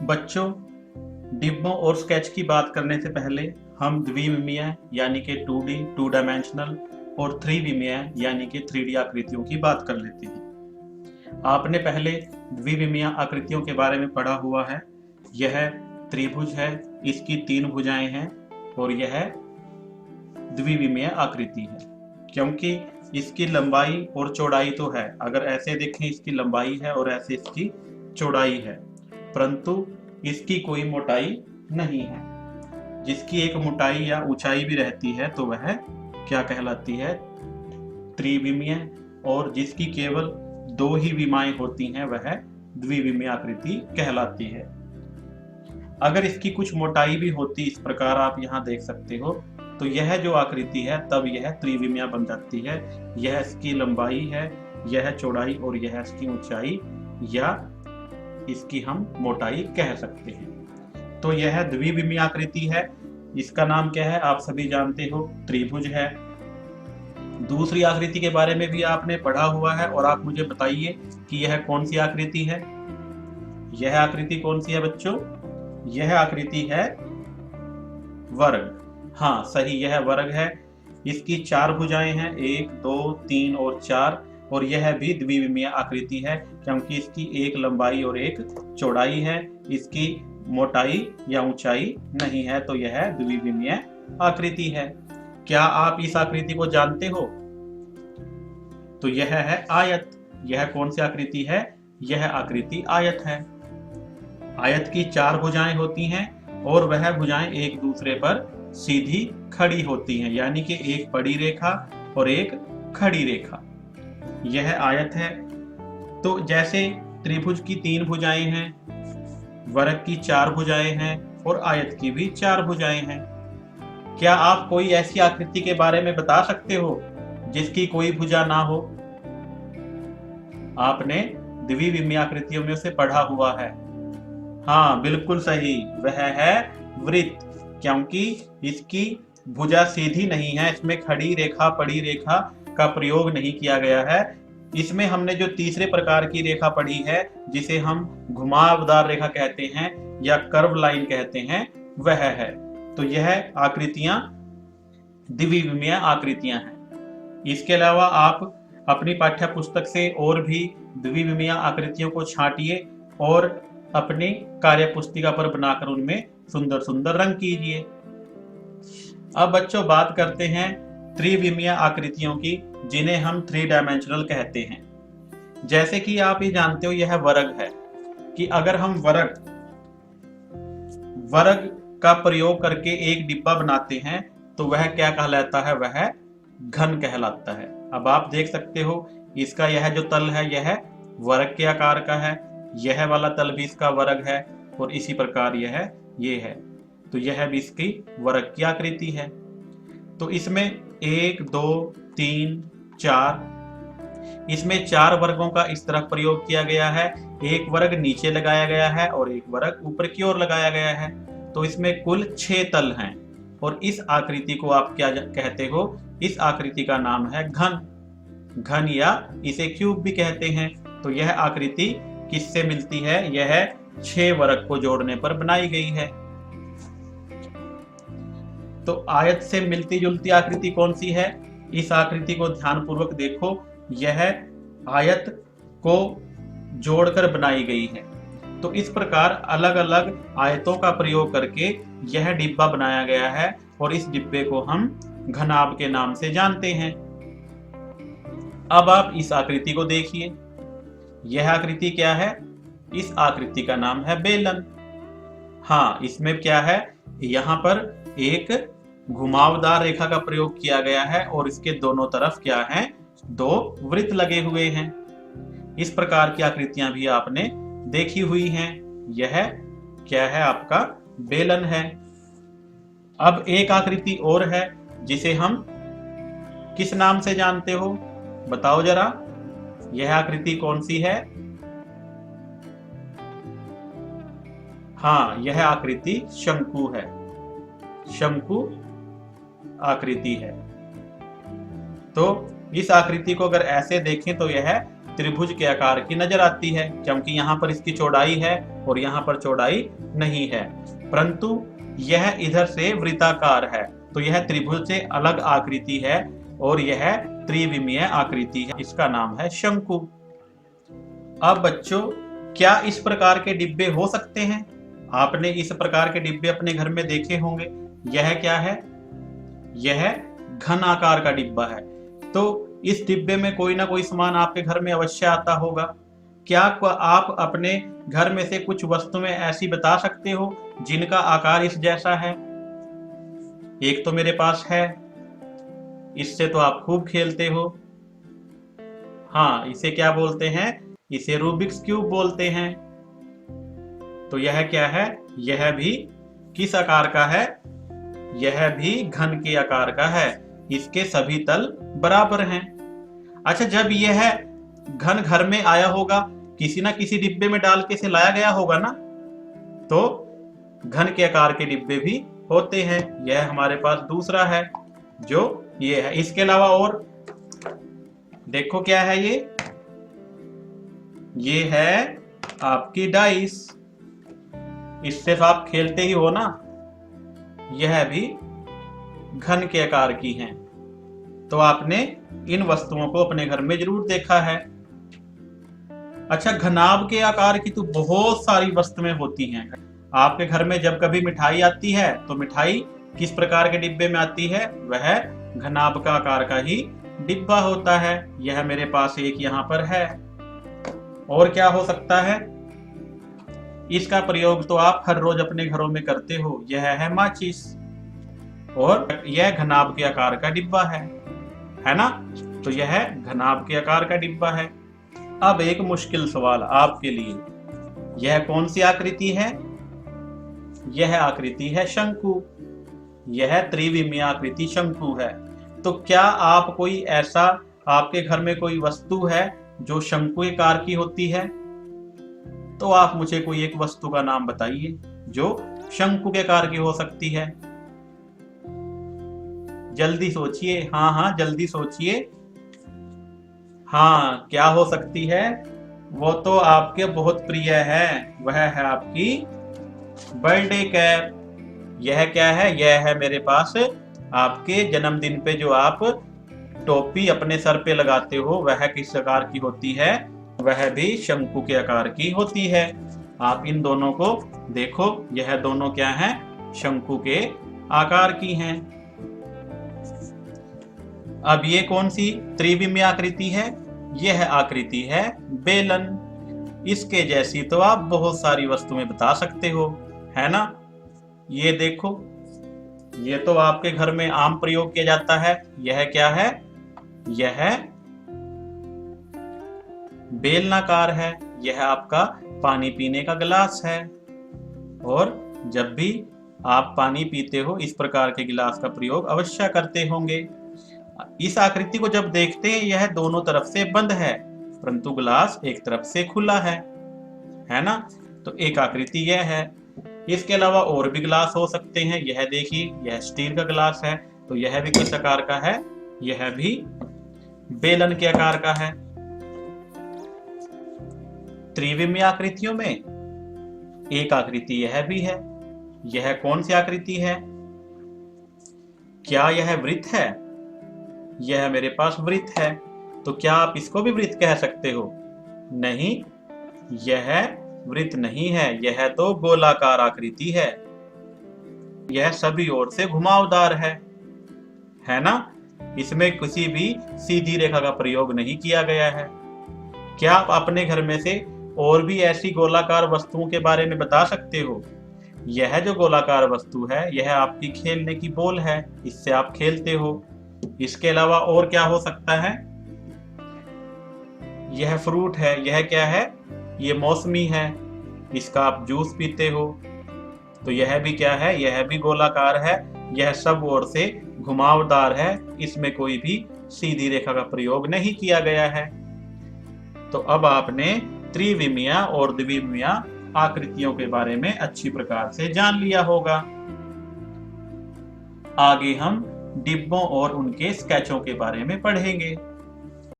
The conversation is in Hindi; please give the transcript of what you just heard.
बच्चों, डिब्बों और स्केच की बात करने से पहले हम द्विविमीय यानी कि 2D टू डायमेंशनल और त्रिविमीय यानी कि 3D आकृतियों की बात कर लेते हैं। आपने पहले द्विविमीय आकृतियों के बारे में पढ़ा हुआ है। यह त्रिभुज है, इसकी 3 भुजाएं हैं और यह द्विविमीय आकृति है क्योंकि इसकी लंबाई और चौड़ाई तो है। अगर ऐसे देखें इसकी लंबाई है और ऐसे इसकी चौड़ाई है, परंतु इसकी कोई मोटाई नहीं है। जिसकी एक मोटाई या ऊंचाई भी रहती है तो वह क्या कहलाती है? त्रिविमीय। और जिसकी केवल 2 ही विमाएं होती हैं वह द्विविमीय आकृति कहलाती है। अगर इसकी कुछ मोटाई भी होती, इस प्रकार आप यहाँ देख सकते हो, तो यह जो आकृति है तब यह त्रिविमीय बन जाती है। यह इसकी लंबाई है, यह चौड़ाई और यह इसकी ऊंचाई या इसकी हम मोटाई कह सकते हैं। तो यह द्विविमीय आकृति है। इसका नाम क्या है? आप सभी जानते हो, त्रिभुज है। दूसरी आकृति के बारे में भी आपने पढ़ा हुआ है और आप मुझे बताइए कि यह कौन सी आकृति है। यह आकृति कौन सी है बच्चों? यह आकृति है वर्ग। हाँ सही, यह वर्ग है। इसकी 4 भुजाएं हैं, 1, 2, 3 और 4। और यह भी द्विविमीय आकृति है क्योंकि इसकी एक लंबाई और एक चौड़ाई है। इसकी मोटाई या ऊंचाई नहीं है, तो यह द्विविमीय आकृति है। क्या आप इस आकृति को जानते हो? तो यह है आयत। यह कौन सी आकृति है? यह आकृति आयत है। आयत की 4 भुजाएं होती हैं और वह भुजाएं एक दूसरे पर सीधी खड़ी होती हैं, यानी कि एक बड़ी रेखा और एक खड़ी रेखा। यह आयत है। तो जैसे त्रिभुज की 3 भुजाएं हैं, वर्ग की 4 भुजाएं हैं और आयत की भी 4 भुजाएं हैं। क्या आप कोई ऐसी आकृति के बारे में बता सकते हो जिसकी कोई भुजा ना हो? आपने द्विविमीय आकृतियों में उसे पढ़ा हुआ है। हाँ बिल्कुल सही, वह है वृत्त, क्योंकि इसकी भुजा सीधी नहीं है। इसमें खड़ी रेखा, पड़ी रेखा का प्रयोग नहीं किया गया है। इसमें हमने जो तीसरे प्रकार की रेखा पढ़ी है, जिसे हम घुमावदार रेखा कहते हैं या कर्व लाइन कहते हैं, वह है। तो यह आकृतियां द्विविमीय आकृतियां हैं। इसके अलावा आप अपनी पाठ्य पुस्तक से और भी द्विविमीय आकृतियों को छांटिए और अपनी कार्य पुस्तिका पर बनाकर उनमें सुंदर सुंदर रंग कीजिए। अब बच्चों बात करते हैं त्रिविमीय आकृतियों की, जिन्हें हम 3 डायमेंशनल कहते हैं। जैसे कि आप ये जानते हो, यह वर्ग है कि अगर हम वर्ग का प्रयोग करके एक डिब्बा बनाते हैं तो वह क्या कहलाता है? वह घन कहलाता है। अब आप देख सकते हो, इसका यह जो तल है यह वर्ग के आकार का है, यह वाला तल भी इसका वर्ग है और इसी प्रकार ये है, तो यह भी इसकी वर्ग की आकृति है। तो इसमें 1, 2, 3, 4, इसमें 4 वर्गों का इस तरह प्रयोग किया गया है। एक वर्ग नीचे लगाया गया है और एक वर्ग ऊपर की ओर लगाया गया है। तो इसमें कुल 6 तल हैं और इस आकृति को आप क्या कहते हो? इस आकृति का नाम है घन या इसे क्यूब भी कहते हैं। तो यह आकृति किससे मिलती है? यह 6 वर्ग को जोड़ने पर बनाई गई है। तो आयत से मिलती जुलती आकृति कौन सी है? इस आकृति को ध्यानपूर्वक देखो, यह आयत को जोड़कर बनाई गई है। तो इस प्रकार अलग अलग आयतों का प्रयोग करके यह डिब्बा बनाया गया है और इस डिब्बे को हम घनाभ के नाम से जानते हैं। अब आप इस आकृति को देखिए, यह आकृति क्या है? इस आकृति का नाम है बेलन। हाँ, इसमें क्या है? यहाँ पर एक घुमावदार रेखा का प्रयोग किया गया है और इसके दोनों तरफ क्या है? 2 वृत्त लगे हुए हैं। इस प्रकार की आकृतियां भी आपने देखी हुई हैं। यह क्या है? आपका बेलन है। अब एक आकृति और है जिसे हम किस नाम से जानते हो? बताओ जरा, यह आकृति कौन सी है? हाँ, यह आकृति शंकु है। शंकु आकृति है। तो इस आकृति को अगर ऐसे देखें तो यह त्रिभुज के आकार की नजर आती है, क्योंकि यहाँ पर इसकी चौड़ाई है और यहाँ पर चौड़ाई नहीं है, परंतु यह इधर से वृत्ताकार है, तो यह त्रिभुज से अलग आकृति है और यह त्रिविमीय आकृति है। इसका नाम है शंकु। अब बच्चों, क्या इस प्रकार के डिब्बे हो सकते हैं? आपने इस प्रकार के डिब्बे अपने घर में देखे होंगे। यह क्या है? यह घन आकार का डिब्बा है। तो इस डिब्बे में कोई ना कोई सामान आपके घर में अवश्य आता होगा। क्या आप अपने घर में से कुछ वस्तुएं ऐसी बता सकते हो जिनका आकार इस जैसा है? एक तो मेरे पास है, इससे तो आप खूब खेलते हो। हाँ, इसे क्या बोलते हैं? इसे रूबिक्स क्यूब बोलते हैं। तो यह क्या है? यह भी किस आकार का है? यह भी घन के आकार का है। इसके सभी तल बराबर हैं। अच्छा, जब यह घन घर में आया होगा, किसी ना किसी डिब्बे में डाल के इसे लाया गया होगा ना, तो घन के आकार के डिब्बे भी होते हैं। यह हमारे पास दूसरा है जो ये है। इसके अलावा और देखो क्या है ये है आपकी डाइस। इससे तो आप खेलते ही हो ना। यह भी घन के आकार की हैं। तो आपने इन वस्तुओं को अपने घर में जरूर देखा है। अच्छा, घनाभ के आकार की तो बहुत सारी वस्तुएं होती हैं। आपके घर में जब कभी मिठाई आती है तो मिठाई किस प्रकार के डिब्बे में आती है? वह घनाभ का आकार का ही डिब्बा होता है। यह मेरे पास एक यहाँ पर है। और क्या हो सकता है? इसका प्रयोग तो आप हर रोज अपने घरों में करते हो। यह है माचिस और यह घनाभ के आकार का डिब्बा है ना? तो यह घनाभ के आकार का डिब्बा है। अब एक मुश्किल सवाल आपके लिए। यह कौन सी आकृति है? यह आकृति है शंकु। यह त्रिविमीय आकृति शंकु है। तो क्या आप कोई ऐसा, आपके घर में कोई वस्तु है जो शंकु आकार की होती है? तो आप मुझे कोई एक वस्तु का नाम बताइए जो शंकु के आकार की हो सकती है। जल्दी सोचिए। हाँ, जल्दी सोचिए। हाँ, क्या हो सकती है? वो तो आपके बहुत प्रिय है। वह है आपकी बर्थडे कैप। यह क्या है? यह है मेरे पास आपके जन्मदिन पे जो आप टोपी अपने सर पे लगाते हो, वह किस आकार की होती है? वह भी शंकु के आकार की होती है। आप इन दोनों को देखो, यह दोनों क्या हैं? शंकु के आकार की हैं। अब ये कौन सी त्रिविमीय आकृति है? यह आकृति है बेलन। इसके जैसी तो आप बहुत सारी वस्तुएं बता सकते हो, है ना? ये देखो, ये तो आपके घर में आम प्रयोग किया जाता है। यह क्या है? यह बेलनाकार है। यह आपका पानी पीने का गिलास है। और जब भी आप पानी पीते हो, इस प्रकार के गिलास का प्रयोग अवश्य करते होंगे। इस आकृति को जब देखते हैं, यह दोनों तरफ से बंद है, परंतु गिलास एक तरफ से खुला है ना? तो एक आकृति यह है। इसके अलावा और भी गिलास हो सकते हैं। यह देखिए, यह स्टील का गिलास है। तो यह भी किस आकार का है? यह भी बेलन के आकार का है। त्रिविमीय आकृतियों में एक आकृति यह भी है। यह कौन सी आकृति है? क्या यह वृत्त है? यह मेरे पास वृत्त है। तो क्या आप इसको भी वृत्त कह सकते हो? नहीं, यह वृत्त नहीं है। यह तो गोलाकार आकृति है। यह सभी ओर से घुमावदार है ना? इसमें किसी भी सीधी रेखा का प्रयोग नहीं किया गया है। क्या आप अपने घर में से और भी ऐसी गोलाकार वस्तुओं के बारे में बता सकते हो? यह जो गोलाकार वस्तु है, यह आपकी खेलने की बॉल है। इससे आप खेलते हो। इसके अलावा और क्या हो सकता है? यह फ्रूट है। यह क्या है? ये मौसमी है। इसका आप जूस पीते हो। तो यह भी क्या है? यह भी गोलाकार है। यह सब ओर से घुमावदार है। इसमें कोई भी सीधी रेखा का प्रयोग नहीं किया गया है। तो अब आपने त्रिविमीय और द्विविमीय आकृतियों के बारे में अच्छी प्रकार से जान लिया होगा। आगे हम डिब्बों और उनके स्केचों के बारे में पढ़ेंगे।